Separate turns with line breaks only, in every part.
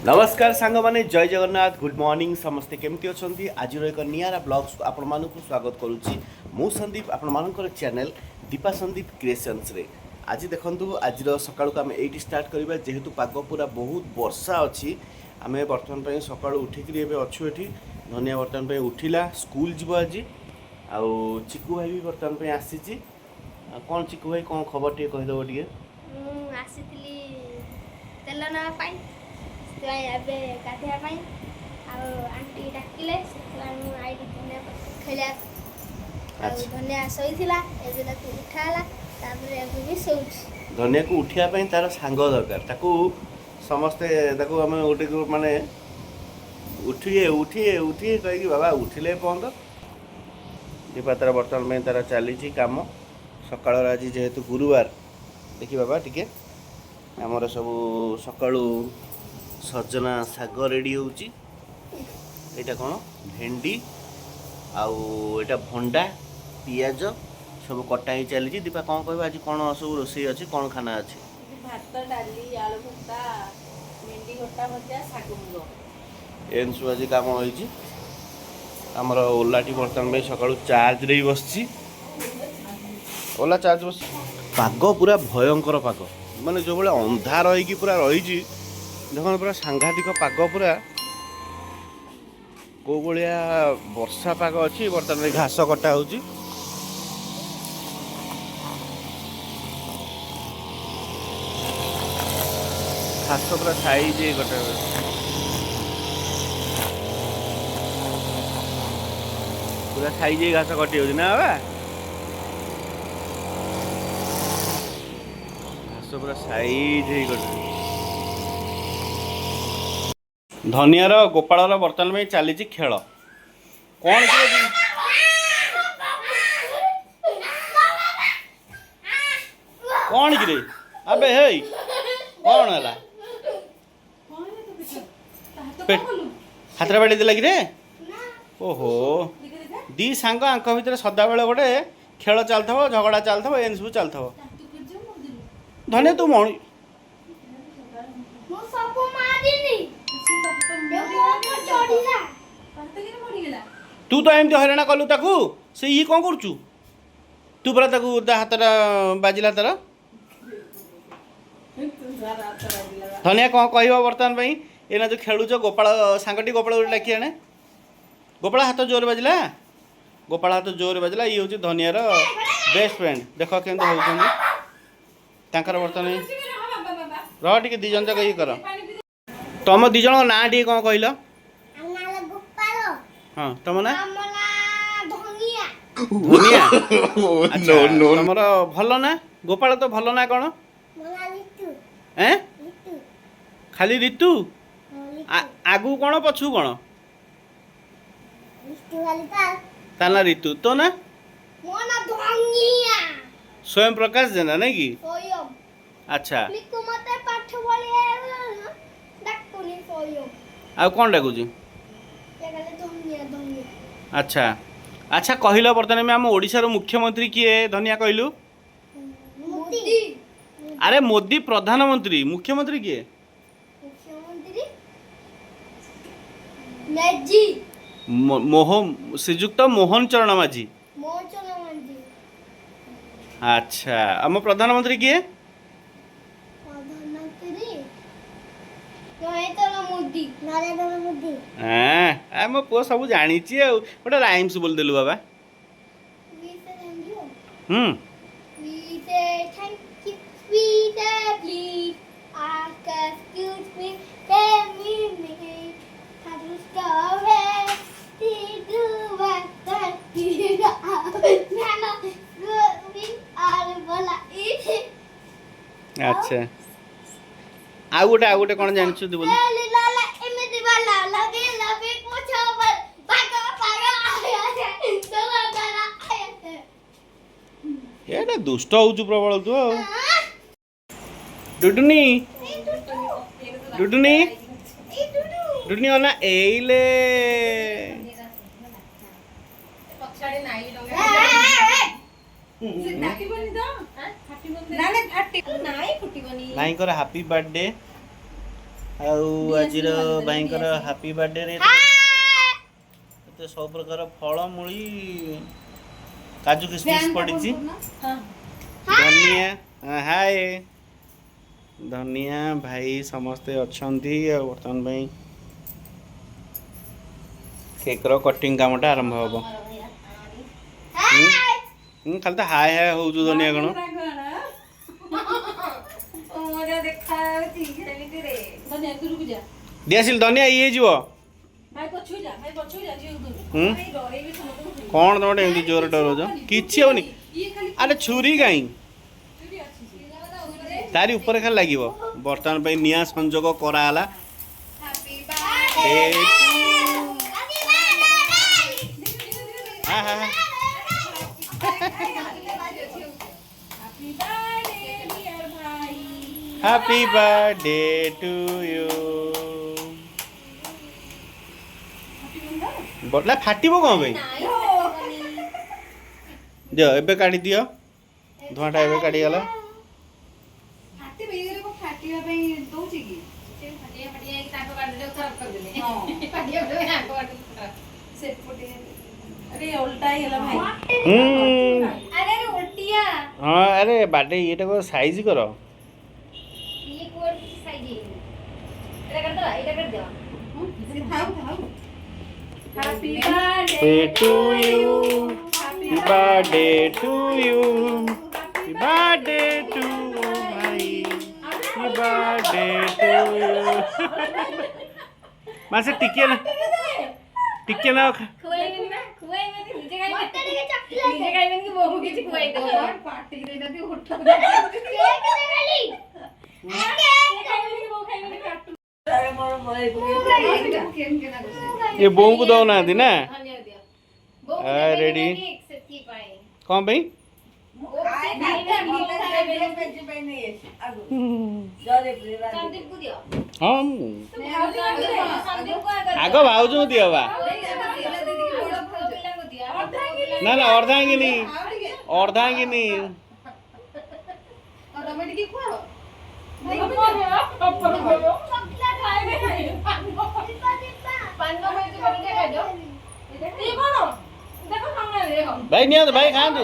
नमस्कार सांग माने जय जगन्नाथ गुड मॉर्निंग समस्ते केमती अछंती आज एक नियारा ब्लॉग्स आपण मानक स्वागत करुच्ची मु संदीप आपण मानकर चैनल दीपा संदीप क्रिएशंस रे आज देखंतु आज सकाळ को आम एटी स्टार्ट करबा जेहेतु पाग पूरा बहुत वर्षा अछि आमे वर्तमान पे सकाळ उठिकरी एबे अछु एठी धनिया वर्तमान पे उठिला स्कूल जीव आज आउ चिकू भाई भी वर्तमान पे आसीची कोन चिकू भाई कोन खबर टे कहि दो टिके
आसीली तेल ना पाई ଏବେ ଗାଧୋଇବା ପାଇଁ ଆଉ ଆଣ୍ଟି ଡାକିଲେ ସେଥିପାଇଁ ଆଇଲି ଧନିଆ ଖେଳିବା ଆଉ ଧନିଆ ଶୋଇଥିଲା ଏବେ ତାକୁ ଉଠା ହେଲା ତାପରେ ଏବେ ବି ଶୋଉଛି
ଧନିଆକୁ ଉଠିବା ପାଇଁ ତାର ସାଙ୍ଗ ଦରକାର ତାକୁ ସମସ୍ତେ ତାକୁ ଆମେ ଗୋଟେ ମାନେ ଉଠିଏ ଉଠିଏ ଉଠିଏ କହିକି ବାବା ଉଠିଲେ ପର୍ଯ୍ୟନ୍ତ ଦୀପା ତାର ବର୍ତ୍ତମାନ ପାଇଁ ତାର ଚାଲିଛି କାମ ସକାଳର ଆଜି ଯେହେତୁ ଗୁରୁବାର ଦେଖି ବାବା ଟିକେ ଆମର ସବୁ ସକାଳୁ सजना शाग रेडी होची एटा कौन भेंडी आउ एटा भंडा पियाज सब कटा ही चली दीपा कौन कह आज कौन सब रोषे अच्छी कौन खाना अच्छी
भात डाली आलू भर्ता भेंडी गोटा भजा शाग मुग
एन सब आज कम होई आमर ओलाटी बर्तमान में सकाळु चार्ज रे बसची ओला चार्ज बस पाग पूरा भयंकर पाग माने जो बळे अंधार होई पूरा रही देखो पूरा सांघातिक पाग पूरा को भाया वर्षा पाग अच्छी बर्तमान घास कटा होची घास पूरा साइज कटा पूरा साइज घास कटी होची ना बाबा घास पूरा साइज कटा धनियार गोपाल बर्तमान में चली खेल कौन कौन कि अबे हे कौन है हाथ बाड़ी देला कि ओहो दी सांग आंक भितर सदा बेले गोटे खेल चलता झगड़ा चलता एन सब चलता धनिया तू मणि तू तो एमती हईराण कलु ताकू से ये कौन करुचु तू पूरा ताकू हाथटा बाजिला तार धनिया कौन कह बर्तमान एना जो खेलुच गोपाल सांगटी गोपाल गोटे डाकी आने गोपाल हाथ जोर बाजिला गोपाल हाथ जोर बाजिला ये हूँ धनियार बेस्ट फ्रेंड देख केमती होकर बर्तमान रे दी जन जाक ये कर तुम दिज ना टे कौन कहल हाँ तुम ना धनिया तुमर भल ना गोपाल तो भल ना कौन खाली ऋतु आगु कौन पछु कौन ता ना ऋतु तो ना स्वयं प्रकाश जेना नहीं कि अच्छा आ कौन डाकुची अच्छा अच्छा कहल बर्तमान में आम ओडिशार मुख्यमंत्री किए धनिया कहलु अरे मोदी प्रधानमंत्री मुख्यमंत्री किए श्रीजुक्त मोहन चरण माझी अच्छा आम प्रधानमंत्री किए मो पुआ सब जानी गोटे राइम्स बोल देलु बाबा अच्छा आउ गोटे कौन जानछु बोल ये दुष्ट हो प्रबल तू डुडुनी डुडुनी डुडुनी ना एले नाई कर हैप्पी बर्थडे ଆଉ ଆଜିର ଭାଇଙ୍କର ହାପି ବାର୍ଥଡେରେ ଏତେ ସବୁ ପ୍ରକାର ଫଳମୂଳି କାଜୁ କିସମିସ ପଡ଼ିଛି। ଧନିଆ ହାଏ ଧନିଆ ଭାଇ ସମସ୍ତେ ଅଛନ୍ତି। ଆଉ ବର୍ତ୍ତମାନ ପାଇଁ କେକ୍ର କଟିଂ କାମଟା ଆରମ୍ଭ ହେବ। ଖାଲି ତ ହାଏ ହାଏ ହଉଛୁ ଧନିଆ କଣ ଦିଆସିଲ ଧନିଆ ଇଏ ହେଇଯିବ। କ'ଣ ତମେ ଗୋଟେ ଏମିତି ଜୋର ଡରଉଛ? କିଛି ହବନି। ଆରେ ଛୁରୀ କାହିଁ ତାରି ଉପରେ ଖାଲି ଲାଗିବ। ବର୍ତ୍ତମାନ ପାଇଁ ନିଆଁ ସଂଯୋଗ କରାହେଲା। Happy birthday to you। Batla ଫାଟିବ କ'ଣ ପାଇଁ? ଦିଅ ଏବେ କାଢି ଦିଅ। ଧୂଆଁଟା ଏବେ କାଢିଗଲା। ହଁ ଆରେ ବାର୍ଥଡେ ଇଏଟା କର ସାଇଜ କର।
Happy
birthday to you, happy birthday to you, happy birthday to भाई, happy birthday to you। मासे टिके ना
खुआइबेनी ना खुआइबेनी निजे खाइबे मते टिके चॉकलेट निजे खाइबेनी कि मोहु किछि खुआइ देबो पार्टी रे नदी उठ केक दे खाली केक खाइबेनी कि मोहु खाइबेनी काटू
ये बोऊ को दो ना दी ना
धन्यवाद दियो बोऊ
रेडी
सेती पाए
कौन भाई
संदीप को दियो
हाँ
संदीप को
आगो भाउजू दियो बा ना ना अर्धांगी नहीं भाई नहीं भाई खान तू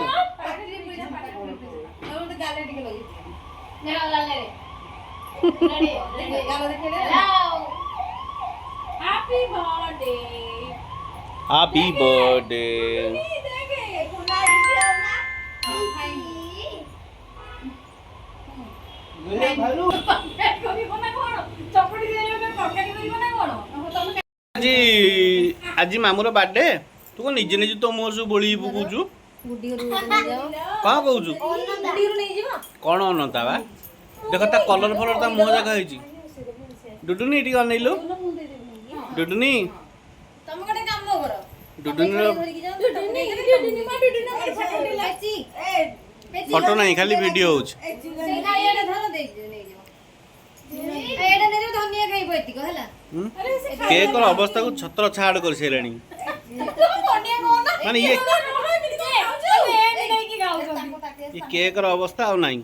हैप्पी बर्थडे आज मामूर बर्थडे तू कौन निजे निजे तो मोर सब बोली पकौचु कौन कहूचु कौन अनता बा देख ता कलर फलर ता मुह जाक है डुडुनी टी अनैलु डुडुनी डुडुनी फोटो नहीं खाली वीडियो होच केक अवस्था को छत्र छाड़ कर सेलानी माने ये केक अवस्था आ नहीं